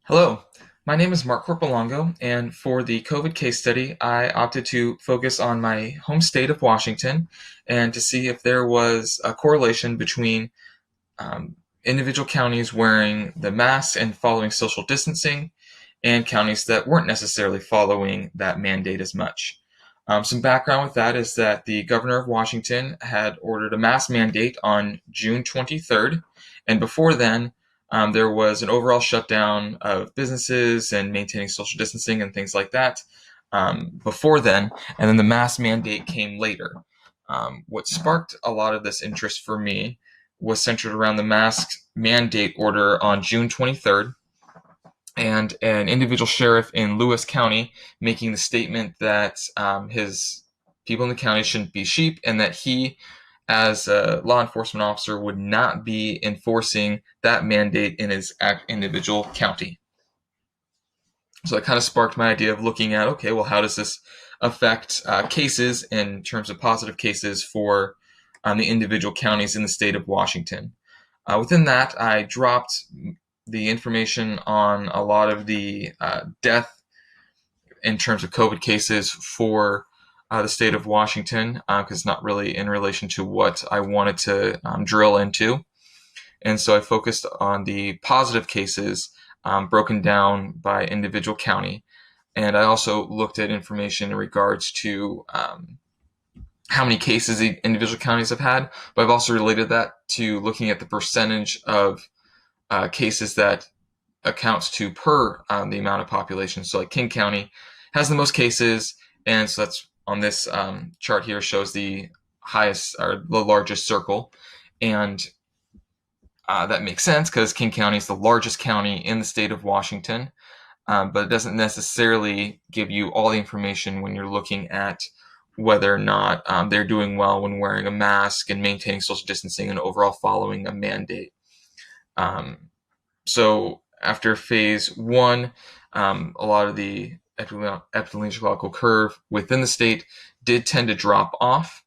Hello, my name is Mark Corpolongo, and for the COVID case study, I opted to focus on my home state of Washington and to see if there was a correlation between um, individual counties wearing the mask and following social distancing and counties that weren't necessarily following that mandate as much. Some background with that is that the governor of Washington had ordered a mask mandate on June 23rd, and before then, there was an overall shutdown of businesses and maintaining social distancing and things like that before then, and then the mask mandate came later. What sparked a lot of this interest for me was centered around the mask mandate order on June 23rd and an individual sheriff in Lewis County making the statement that his people in the county shouldn't be sheep and that he, as a law enforcement officer, would not be enforcing that mandate in his individual county. So that kind of sparked my idea of looking at, okay, well, how does this affect cases in terms of positive cases for the individual counties in the state of Washington? Within that, I dropped the information on a lot of the death in terms of COVID cases for the state of Washington because it's not really in relation to what I wanted to drill into. And so I focused on the positive cases broken down by individual county. And I also looked at information in regards to how many cases the individual counties have had, but I've also related that to looking at the percentage of cases that accounts to per the amount of population. So like King County has the most cases, and so that's on this chart here shows the highest or the largest circle, and that makes sense because King County is the largest county in the state of Washington, but it doesn't necessarily give you all the information when you're looking at whether or not they're doing well when wearing a mask and maintaining social distancing and overall following a mandate. So after phase one, a lot of the epidemiological curve within the state did tend to drop off,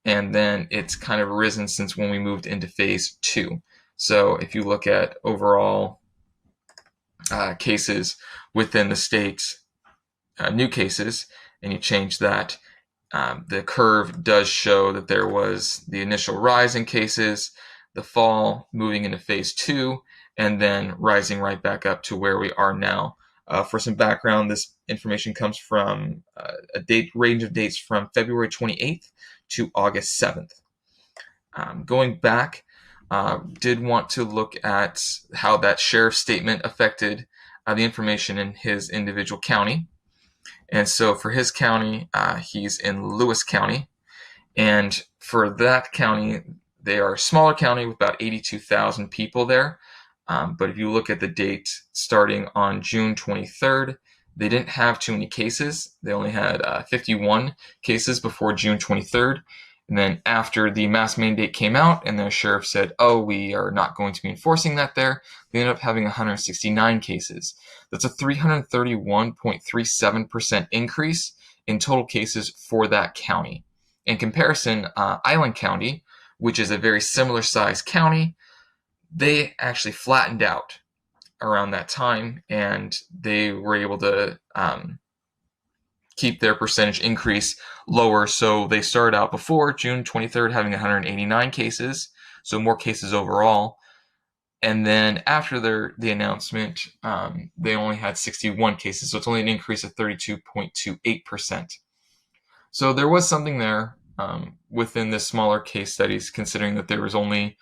and then it's kind of risen since when we moved into phase two. So if you look at overall cases within the state, new cases, and you change that, the curve does show that there was the initial rise in cases, the fall moving into phase two, and then rising right back up to where we are now. For some background, this information comes from a date range of dates from February 28th to August 7th. Going back, did want to look at how that sheriff's statement affected the information in his individual county. And so for his county, he's in Lewis County. And for that county, they are a smaller county with about 82,000 people there. But if you look at the date starting on June 23rd, they didn't have too many cases. They only had 51 cases before June 23rd. And then after the mask mandate came out and the sheriff said, oh, we are not going to be enforcing that there, they ended up having 169 cases. That's a 331.37% increase in total cases for that county. In comparison, Island County, which is a very similar sized county, they actually flattened out around that time, and they were able to keep their percentage increase lower. So they started out before June 23rd having 189 cases, so more cases overall. And then after the announcement, they only had 61 cases, so it's only an increase of 32.28%. So there was something there within the smaller case studies, considering that there was only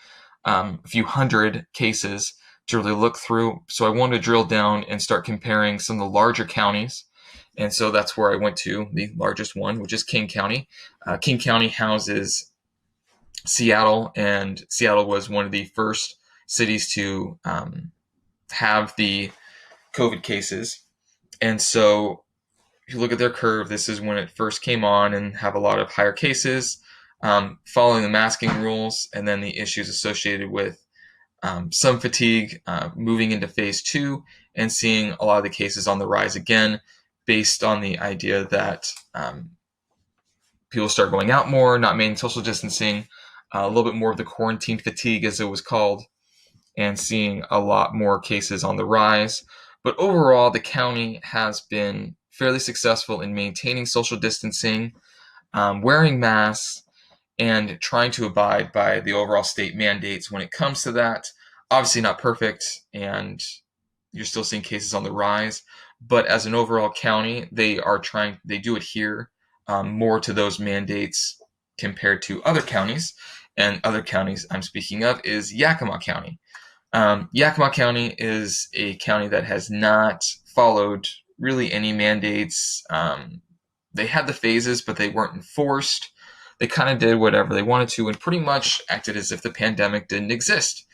a few hundred cases to really look through. So I wanted to drill down and start comparing some of the larger counties. And so that's where I went to, the largest one, which is King County. King County houses Seattle, and Seattle was one of the first cities to have the COVID cases. And so if you look at their curve, this is when it first came on and have a lot of higher cases, following the masking rules, and then the issues associated with some fatigue, moving into phase two and seeing a lot of the cases on the rise again, based on the idea that people start going out more, not maintaining social distancing, a little bit more of the quarantine fatigue, as it was called, and seeing a lot more cases on the rise. But overall, the county has been fairly successful in maintaining social distancing, wearing masks, and trying to abide by the overall state mandates when it comes to that. Obviously, not perfect, and you're still seeing cases on the rise. But as an overall county, they do adhere more to those mandates compared to other counties. And other counties I'm speaking of is Yakima County. Yakima County is a county that has not followed really any mandates. They had the phases, but they weren't enforced. They kind of did whatever they wanted to and pretty much acted as if the pandemic didn't exist.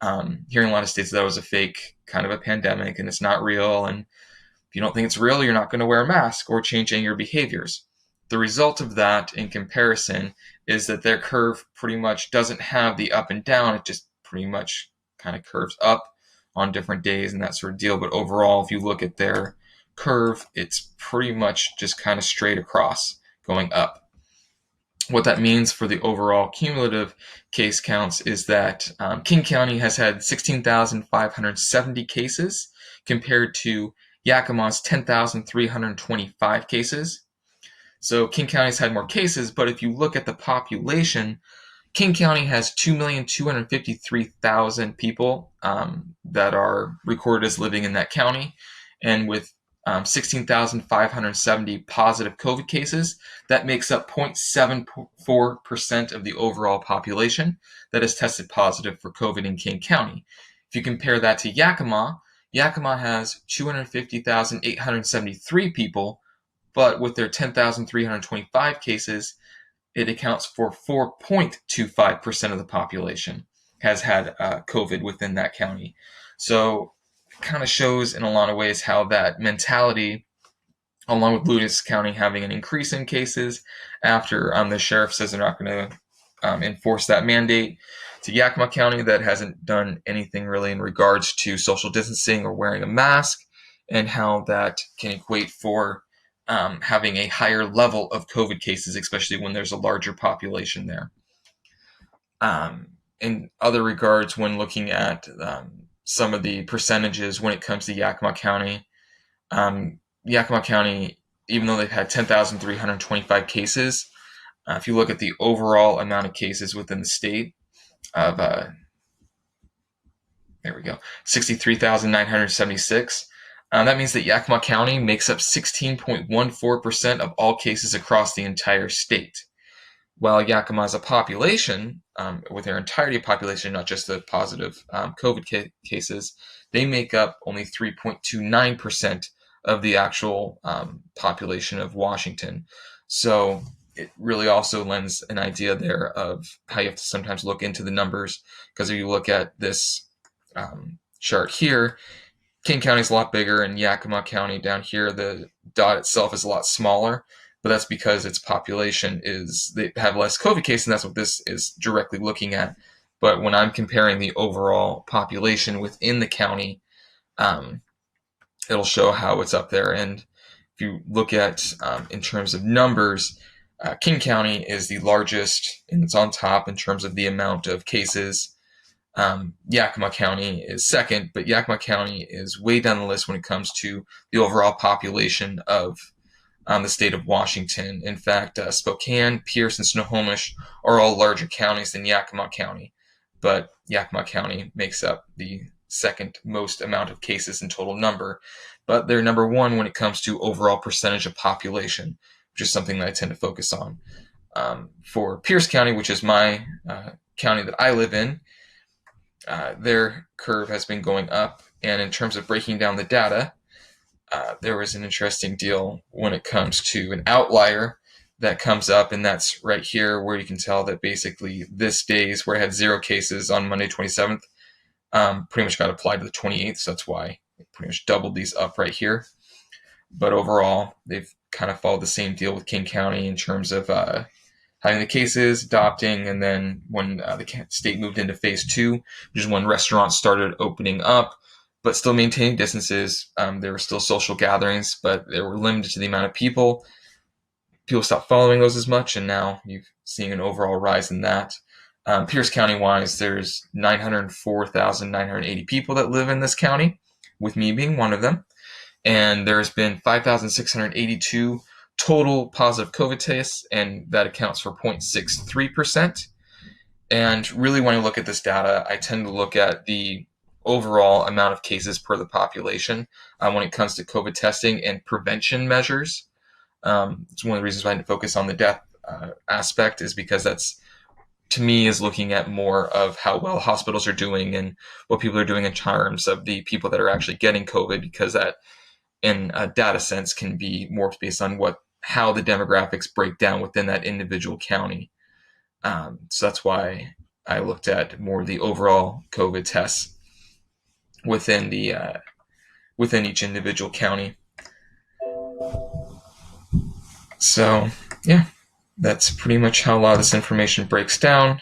Hearing a lot of states that it was a fake kind of a pandemic and it's not real, and if you don't think it's real, you're not going to wear a mask or change any of your behaviors. The result of that, in comparison, is that their curve pretty much doesn't have the up and down. It just pretty much kind of curves up on different days and that sort of deal. But overall, if you look at their curve, it's pretty much just kind of straight across going up. What that means for the overall cumulative case counts is that King County has had 16,570 cases compared to Yakima's 10,325 cases. So King County's had more cases, but if you look at the population, King County has 2,253,000 people that are recorded as living in that county. And with 16,570 positive COVID cases, that makes up 0.74% of the overall population that has tested positive for COVID in King County. If you compare that to Yakima, Yakima has 250,873 people, but with their 10,325 cases, it accounts for 4.25% of the population has had COVID within that county. So it kind of shows in a lot of ways how that mentality, along with Lewis County having an increase in cases after the sheriff says they're not going to enforce that mandate, to Yakima County that hasn't done anything really in regards to social distancing or wearing a mask, and how that can equate for having a higher level of COVID cases, especially when there's a larger population there. In other regards, when looking at some of the percentages when it comes to Yakima County, even though they've had 10,325 cases, if you look at the overall amount of cases within the state of 63,976, that means that Yakima County makes up 16.14% of all cases across the entire state. While Yakima as a population, with their entirety population, not just the positive COVID cases, they make up only 3.29% of the actual population of Washington. So it really also lends an idea there of how you have to sometimes look into the numbers, because if you look at this chart here, King County is a lot bigger, and Yakima County down here, the dot itself is a lot smaller, but that's because its population they have less COVID cases, and that's what this is directly looking at. But when I'm comparing the overall population within the county, it'll show how it's up there. And if you look at in terms of numbers, King County is the largest, and it's on top in terms of the amount of cases. Yakima County is second, but Yakima County is way down the list when it comes to the overall population of the state of Washington. In fact, Spokane, Pierce, and Snohomish are all larger counties than Yakima County, but Yakima County makes up the second most amount of cases in total number. But they're number one when it comes to overall percentage of population, which is something that I tend to focus on. For Pierce County, which is my county that I live in, their curve has been going up, and in terms of breaking down the data, there was an interesting deal when it comes to an outlier that comes up, and that's right here, where you can tell that basically this days where I had 0 cases on Monday 27th pretty much got applied to the 28th, so that's why it pretty much doubled these up right here. But overall, they've kind of followed the same deal with King County in terms of having the cases, adopting, and then when the state moved into phase 2, which is when restaurants started opening up, but still maintaining distances. There were still social gatherings, but they were limited to the amount of people. People stopped following those as much, and now you're seeing an overall rise in that. Pierce County-wise, there's 904,980 people that live in this county, with me being one of them. And there's been 5,682 total positive COVID tests, and that accounts for 0.63%. And really, when I look at this data, I tend to look at the overall amount of cases per the population when it comes to COVID testing and prevention measures. It's one of the reasons why I focus on the death aspect, is because that's, to me, is looking at more of how well hospitals are doing and what people are doing in terms of the people that are actually getting COVID, because that, in a data sense, can be more based on how the demographics break down within that individual county. So that's why I looked at more the overall COVID tests within within each individual county. So yeah, that's pretty much how a lot of this information breaks down.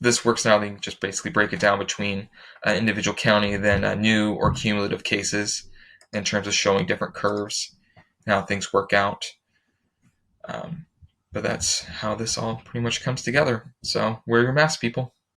This works now. They just basically break it down between individual county, then new or cumulative cases, in terms of showing different curves and how things work out. But that's how this all pretty much comes together. So wear your mask, people.